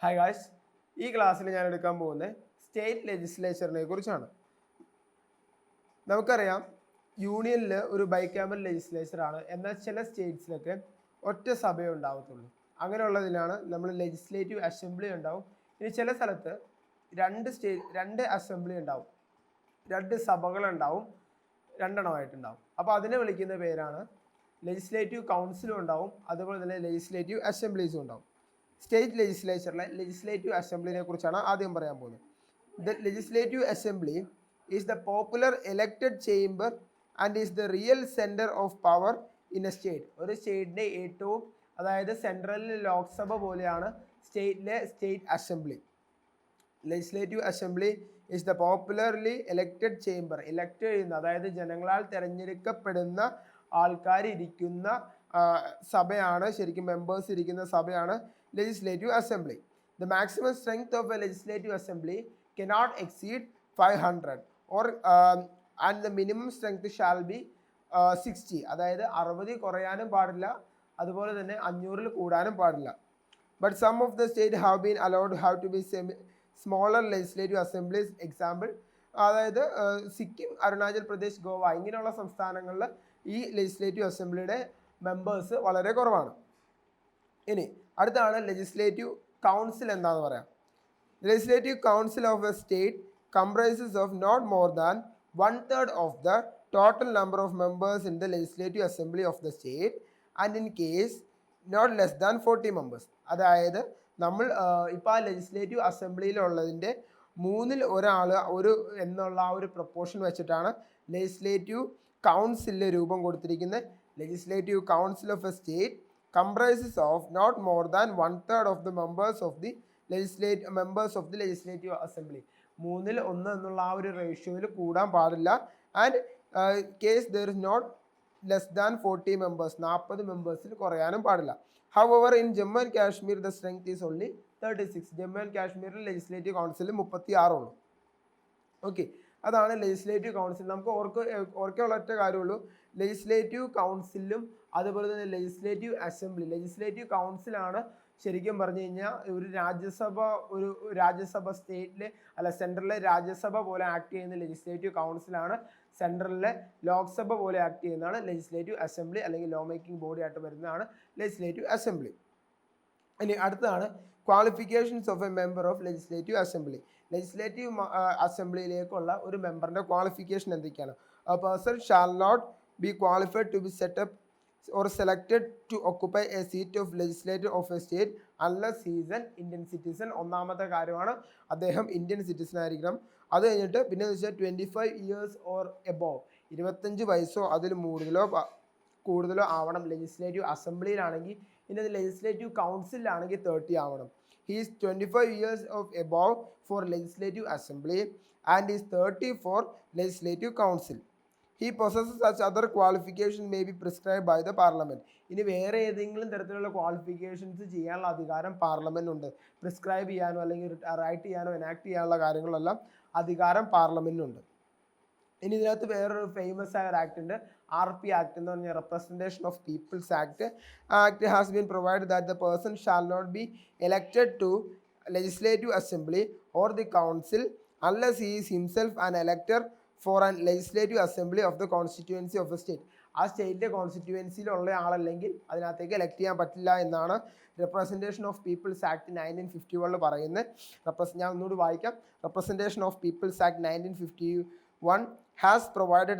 Hi guys, ഈ ക്ലാസ്സിൽ ഞാൻ എടുക്കാൻ പോകുന്നത് സ്റ്റേറ്റ് ലെജിസ്ലേച്ചറിനെ കുറിച്ചാണ്. നമുക്കറിയാം യൂണിയനിൽ ഒരു ബൈക്കാമൽ ലെജിസ്ലേച്ചറാണ്, എന്നാൽ ചില സ്റ്റേറ്റ്സിലൊക്കെ ഒറ്റ സഭയേ ഉണ്ടാവത്തുള്ളൂ. അങ്ങനെയുള്ളതിലാണ് നമ്മൾ ലെജിസ്ലേറ്റീവ് അസംബ്ലി ഉണ്ടാവും. ഇനി ചില സ്ഥലത്ത് രണ്ട് അസംബ്ലി ഉണ്ടാവും, രണ്ട് സഭകളുണ്ടാവും, രണ്ടെണ്ണമായിട്ടുണ്ടാവും. അപ്പോൾ അതിനെ വിളിക്കുന്ന പേരാണ് ലെജിസ്ലേറ്റീവ് കൗൺസിലും ഉണ്ടാവും, അതുപോലെ തന്നെ ലെജിസ്ലേറ്റീവ് അസംബ്ലീസും ഉണ്ടാവും. സ്റ്റേറ്റ് ലെജിസ്ലേച്ചറിലെ ലെജിസ്ലേറ്റീവ് അസംബ്ലിനെ കുറിച്ചാണ് ആദ്യം പറയാൻ പോകുന്നത്. The legislative assembly is the popular elected chamber and is the real centre of power in a state. ഒരു സ്റ്റേറ്റിൻ്റെ ഏറ്റവും, അതായത് സെൻട്രലിലെ ലോക്സഭ പോലെയാണ് സ്റ്റേറ്റിലെ state assembly. Legislative assembly is the popularly elected chamber. Elect ചെയ്യുന്ന, അതായത് ജനങ്ങളാൽ തിരഞ്ഞെടുക്കപ്പെടുന്ന ആൾക്കാർ ഇരിക്കുന്ന സഭയാണ്, ശരിക്കും മെമ്പേഴ്സ് ഇരിക്കുന്ന സഭയാണ് legislative assembly. The maximum strength of a legislative assembly cannot exceed 500 or and the minimum strength shall be 60. അതായത് 60 കുറയാനും പാടില്ല, അതുപോലെ തന്നെ 500 കൂടാനും പാടില്ല. But some of the states have been allowed have to be smaller legislative assemblies. Example, അതായത് സിക്കിം, അരുണാചൽ പ്രദേശ്, ഗോവ ഇങ്ങനെയുള്ള സംസ്ഥാനങ്ങളിൽ ഈ ലെജിസ്ലേറ്റീവ് അസംബ്ലിയുടെ മെമ്പേഴ്സ് വളരെ കുറവാണ്. ഇനി അടുത്താണ് ലെജിസ്ലേറ്റീവ് കൗൺസിൽ. എന്താണെന്ന് പറയാം. Legislative council of a state comprises of not more than 1/3 of the total number of members in the legislative assembly of the state and in case not less than 40 members. അതായത് നമ്മൾ ഇപ്പോൾ ആ legislative അസംബ്ലിയിലുള്ളതിൻ്റെ 1/3 ഒരു എന്നുള്ള ആ ഒരു proportion വെച്ചിട്ടാണ് legislative കൗൺസിലിന് രൂപം കൊടുത്തിരിക്കുന്നത്. Legislative council of a state comprises of not more than 1/3 of the members of the legislative assembly. 1/3 എന്നുള്ള ആ ഒരു റേഷ്യോയിൽ കൂടാൻ പാടില്ല. And case there is not less than 40 members, 40 മെമ്പേഴ്സിൽ കുറയാനും പാടില്ല. However, in Jammu and Kashmir the strength is only 36. Jammu and കാശ്മീരിൽ ലെജിസ്ലേറ്റീവ് കൗൺസിൽ 36 ഉള്ളൂ. ഓക്കെ, അതാണ് ലെജിസ്ലേറ്റീവ് കൗൺസിൽ. നമുക്ക് ഓർക്കാനുള്ള ഒറ്റ കാര്യമുള്ളൂ, ലെജിസ്ലേറ്റീവ് കൗൺസിലും അതുപോലെ തന്നെ ലെജിസ്ലേറ്റീവ് അസംബ്ലി. ലെജിസ്ലേറ്റീവ് കൗൺസിലാണ് ശരിക്കും പറഞ്ഞു കഴിഞ്ഞാൽ ഒരു രാജ്യസഭ സ്റ്റേറ്റിലെ സെൻട്രലിലെ രാജ്യസഭ പോലെ ആക്ട് ചെയ്യുന്ന ലെജിസ്ലേറ്റീവ് കൗൺസിലാണ് സെൻട്രലിലെ ലോക്സഭ പോലെ ആക്ട് ചെയ്യുന്നതാണ് ലെജിസ്ലേറ്റീവ് അസംബ്ലി, അല്ലെങ്കിൽ ലോ മേക്കിംഗ് ബോഡി ആയിട്ട് വരുന്നതാണ് ലെജിസ്ലേറ്റീവ് അസംബ്ലി. ഇനി അടുത്തതാണ് qualifications of a member of legislative assembly. Legislative അസംബ്ലിയിലേക്കുള്ള ഒരു മെമ്പറിൻ്റെ ക്വാളിഫിക്കേഷൻ എന്തൊക്കെയാണ്? A person shall not be qualified to be set up or selected to occupy a seat of legislature of a state unless he is an Indian citizen. ഒന്നാമത്തെ കാര്യമാണ് അദ്ദേഹം Indian citizen ആയിരിക്കണം. അത് കഴിഞ്ഞിട്ട് പിന്നെ എന്ന് വെച്ചാൽ 25 years or above, 25 വയസ്സോ അതിൽ കൂടുതലോ ആവണം ലെജിസ്ലേറ്റീവ് അസംബ്ലിയിലാണെങ്കിൽ. ഇനി അത് ലെജിസ്ലേറ്റീവ് കൗൺസിലാണെങ്കിൽ 30 ആവണം. He is 25 years of above for legislative assembly and is 30 for legislative council. He possesses such other qualifications may be prescribed by the parliament. ഇനി വേറെ ഏതെങ്കിലും തരത്തിലുള്ള ക്വാളിഫിക്കേഷൻസ് ചെയ്യാനുള്ള അധികാരം പാർലമെന്റ് ഉണ്ട്. പ്രിസ്ക്രൈബ് ചെയ്യാനോ അല്ലെങ്കിൽ റൈറ്റ് ചെയ്യാനോ എനാക്ട് ചെയ്യാനുള്ള കാര്യങ്ങളെല്ലാം അധികാരം പാർലമെന്റിനുണ്ട്. ഇനി ഇതിനകത്ത് വേറൊരു ഫേമസ് ആയ ഒരു ആക്ട് ഉണ്ട്, RP ആക്ട് എന്ന് പറഞ്ഞ representation of people's act. Act has been provide that the person shall not be elected to legislative assembly or the council unless he is himself an elector for an legislative assembly of the constituency of a state. ആ സ്റ്റേറ്റിൻ്റെ കോൺസ്റ്റിറ്റ്യുവൻസിയിലുള്ള ആളല്ലെങ്കിൽ അതിനകത്തേക്ക് elect ചെയ്യാൻ പറ്റില്ല എന്നാണ് representation of people's act 1951 പറയുന്നത്. ഞാൻ ഒന്നുകൂടി വായിക്കാം. Representation of people's act 1951 has provided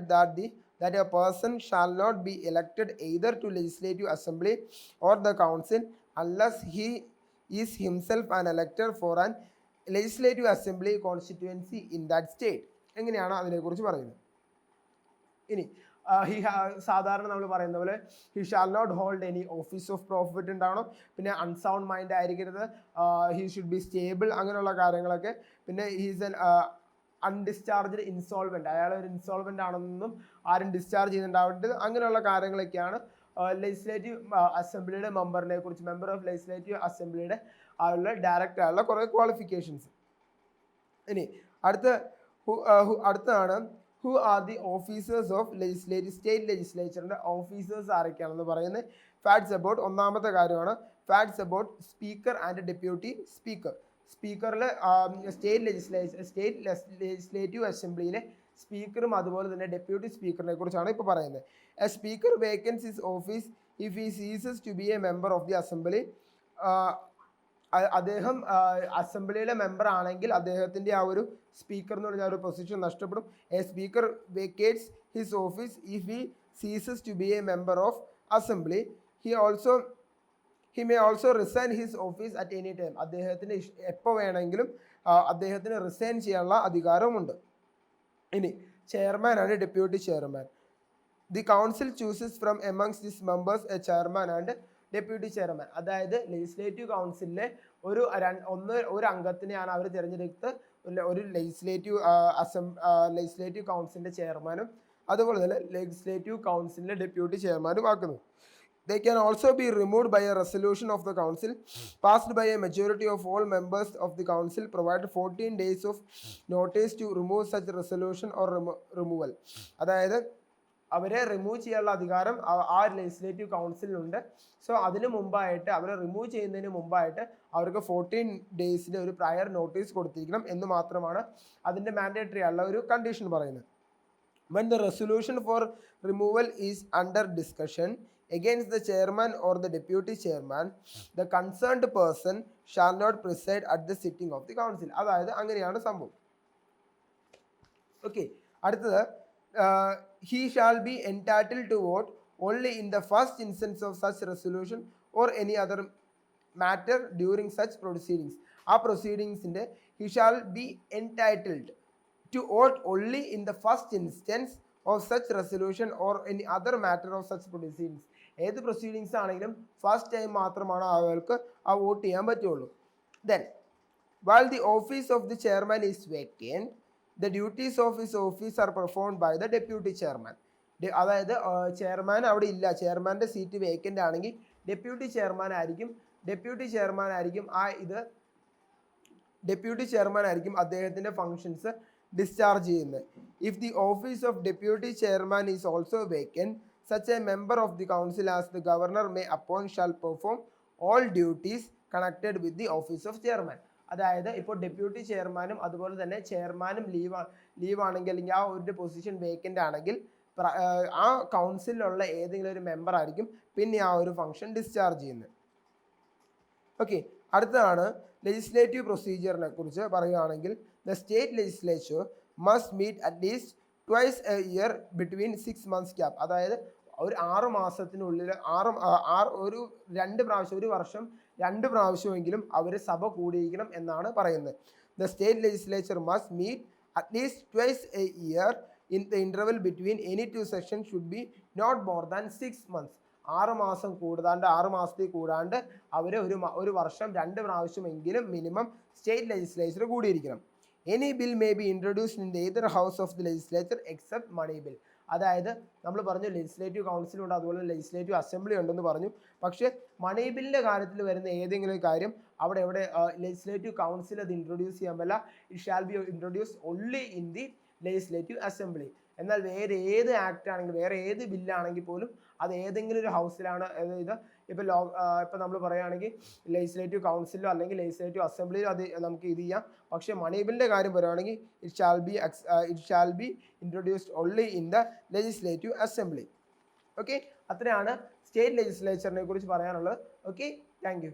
that a person shall not be elected either to legislative assembly or the council unless he is himself an elector for an legislative assembly constituency in that state. എങ്ങനെയാണ് അതിനെക്കുറിച്ച് പറയുന്നത്? ഇനി സാധാരണ നമ്മൾ പറയുന്ന പോലെ he shall not hold any office of profit ഉണ്ടാവണം. പിന്നെ അൺസൗണ്ട് മൈൻഡ് ആയിരിക്കരുത്. ഹി ഷുഡ് ബി സ്റ്റേബിൾ, അങ്ങനെയുള്ള കാര്യങ്ങളൊക്കെ. പിന്നെ ഹീസ് എൻ അൺഡിസ്ചാർജ്ഡ് ഇൻസോൾവെൻറ്റ്, അയാൾ ഒരു ഇൻസോൾവെൻ്റ് ആണെന്നും ആരും ഡിസ്ചാർജ് ചെയ്യുന്നുണ്ടാവരുത്. അങ്ങനെയുള്ള കാര്യങ്ങളൊക്കെയാണ് ലെജിസ്ലേറ്റീവ് അസംബ്ലിയുടെ മെമ്പറിനെ കുറിച്ച്, മെമ്പർ ഓഫ് ലെജിസ്ലേറ്റീവ് അസംബ്ലിയുടെ ആയുള്ള ഡയറക്റ്റ് ആയുള്ള കുറേ ക്വാളിഫിക്കേഷൻസ്. ഇനി അടുത്തതാണ് who are the officers of legislative state ലെജിസ്ലേച്ചറിൻ്റെ ഓഫീസേഴ്സ് ആരൊക്കെയാണെന്ന് പറയുന്നത്. ഫാക്ട്സ് അബൌട്ട് ഒന്നാമത്തെ കാര്യമാണ് facts about speaker and deputy speaker. സ്പീക്കറിൽ സ്റ്റേറ്റ് ലെജിസ്ലേറ്റീവ് അസംബ്ലിയിലെ സ്പീക്കറും അതുപോലെ തന്നെ ഡെപ്യൂട്ടി സ്പീക്കറിനെ കുറിച്ചാണ് ഇപ്പോൾ പറയുന്നത്. A speaker vacates his office if he ceases to be a member of the assembly. അദ്ദേഹം അസംബ്ലിയിലെ മെമ്പർ ആണെങ്കിൽ അദ്ദേഹത്തിൻ്റെ ആ ഒരു സ്പീക്കർ എന്ന് പറഞ്ഞ ഒരു പൊസിഷൻ നഷ്ടപ്പെടും. A speaker vacates his office if he ceases to be a member of assembly. He may also resign his office at any time. അദ്ദേഹത്തിന് എപ്പോൾ വേണമെങ്കിലും അദ്ദേഹത്തിന് റിസൈൻ ചെയ്യാനുള്ള അധികാരമുണ്ട്. ഇനി chairman and deputy chairman. The council chooses from amongst this members a chairman and deputy chairman. അതായത് ലെജിസ്ലേറ്റീവ് കൗൺസിലിലെ ഒരു അംഗത്തിനെയാണ് അവർ തിരഞ്ഞെടുത്ത് ഒരു ലെജിസ്ലേറ്റീവ് കൗൺസിലിൻ്റെ ചെയർമാനും അതുപോലെ തന്നെ ലെജിസ്ലേറ്റീവ് കൗൺസിലിൻ്റെ ഡെപ്യൂട്ടി ചെയർമാനും ആക്കുന്നത്. They can also be removed by a resolution of the council passed by a majority of all members of the council, provided 14 days of notice to remove such resolution or removal. അതായത് അവരെ remove ചെയ്യാനുള്ള അധികാരം ആ legislative കൗൺസിലിനുണ്ട്. So അതിന് മുമ്പായിട്ട് അവരെ remove ചെയ്യുന്നതിന് മുമ്പായിട്ട് അവർക്ക് 14 ഡേയ്സിൻ്റെ ഒരു പ്രയർ നോട്ടീസ് കൊടുത്തിരിക്കണം എന്ന് മാത്രമാണ് അതിൻ്റെ മാൻഡേറ്ററി ആയുള്ള ഒരു കണ്ടീഷൻ പറയുന്നത്. When the resolution for removal is under discussion against the chairman or the deputy chairman, the concerned person shall not preside at the sitting of the council. അതായത് അങ്ങനെയാണ് സംഭവം. Okay, അടുത്തത് he shall be entitled to vote only in the first instance of such resolution or any other matter during such proceedings. ആ പ്രൊസീഡിങ്സിൻ്റെ he shall be entitled to vote only in the first instance of such resolution or any other matter of such proceedings. ഏത് proceedings ആണെങ്കിലും first time മാത്രമാണ് അവർക്ക് ആ vote ചെയ്യാൻ പറ്റുള്ളൂ. Then, while the office of the chairman is vacant, the duties of his office are performed by the deputy chairman. അതായത് chairman അവിടെ ഇല്ല, ചെയർമാൻ്റെ സീറ്റ് വേക്കൻ്റ് ആണെങ്കിൽ ഡെപ്യൂട്ടി ചെയർമാൻ ആയിരിക്കും അദ്ദേഹത്തിൻ്റെ ഫങ്ഷൻസ് ഡിസ്ചാർജ് ചെയ്യുന്നത്. If the office of deputy chairman is also vacant, such a member of the council as the governor may appoint shall perform all duties connected with the office of chairman. അതായത് ഇപ്പോൾ deputy ചെയർമാനും അതുപോലെ തന്നെ ചെയർമാനും leave ആണെങ്കിൽ അല്ലെങ്കിൽ ആ ഒരു പൊസിഷൻ വേക്കൻ്റ് ആണെങ്കിൽ ആ കൗൺസിലുള്ള ഏതെങ്കിലും ഒരു മെമ്പർ ആയിരിക്കും പിന്നെ ആ ഒരു ഫംഗ്ഷൻ ഡിസ്ചാർജ് ചെയ്യുന്നത്. ഓക്കെ, അടുത്തതാണ് ലെജിസ്ലേറ്റീവ് പ്രൊസീജിയറിനെ കുറിച്ച് പറയുകയാണെങ്കിൽ the state legislature must meet at least twice a year between 6 months gap. അതായത് ഒരു 6 മാസത്തിനുള്ളിൽ ഒരു വർഷം 2 പ്രാവശ്യമെങ്കിലും അവർ സഭ കൂടിയിരിക്കണം എന്നാണ് പറയുന്നത്. The state legislature must meet at least twice a year in the interval between any 2 sessions should be not more than 6 months. 6 മാസത്തിൽ കൂടാണ്ട് അവർ ഒരു വർഷം 2 പ്രാവശ്യമെങ്കിലും മിനിമം സ്റ്റേറ്റ് ലെജിസ്ലേച്ചർ കൂടിയിരിക്കണം. Any bill may be introduced in either house of the legislature except money bill. അതായത് നമ്മൾ പറഞ്ഞു legislative കൗൺസിലുണ്ട് അതുപോലെ ലെജിസ്ലേറ്റീവ് അസംബ്ലി ഉണ്ടെന്ന് പറഞ്ഞു. പക്ഷേ മണി ബില്ലിൻ്റെ കാര്യത്തിൽ വരുന്ന ഏതെങ്കിലും കാര്യം അവിടെ ലെജിസ്ലേറ്റീവ് കൗൺസിൽ അത് ഇൻട്രൊഡ്യൂസ് ചെയ്യാൻ പറ്റില്ല. It shall be introduce only in the legislative assembly. എന്നാൽ വേറെ ഏത് ആക്ട് ആണെങ്കിൽ വേറെ ഏത് ബില്ലാണെങ്കിൽ പോലും അത് ഏതെങ്കിലും ഒരു ഹൗസിലാണ്. ഇത് ഇപ്പോൾ നമ്മൾ പറയുകയാണെങ്കിൽ ലെജിസ്ലേറ്റീവ് കൗൺസിലോ അല്ലെങ്കിൽ ലെജിസ്ലേറ്റീവ് അസംബ്ലിയിലോ അത് നമുക്ക് ഇത് ചെയ്യാം. പക്ഷേ മണി ബില്ലിൻ്റെ കാര്യം പറയുകയാണെങ്കിൽ it shall be introduced only in the legislative assembly. Okay, അത്രയാണ് സ്റ്റേറ്റ് ലെജിസ്ലേച്ചറിനെ കുറിച്ച് പറയാനുള്ളത്. Okay, thank you.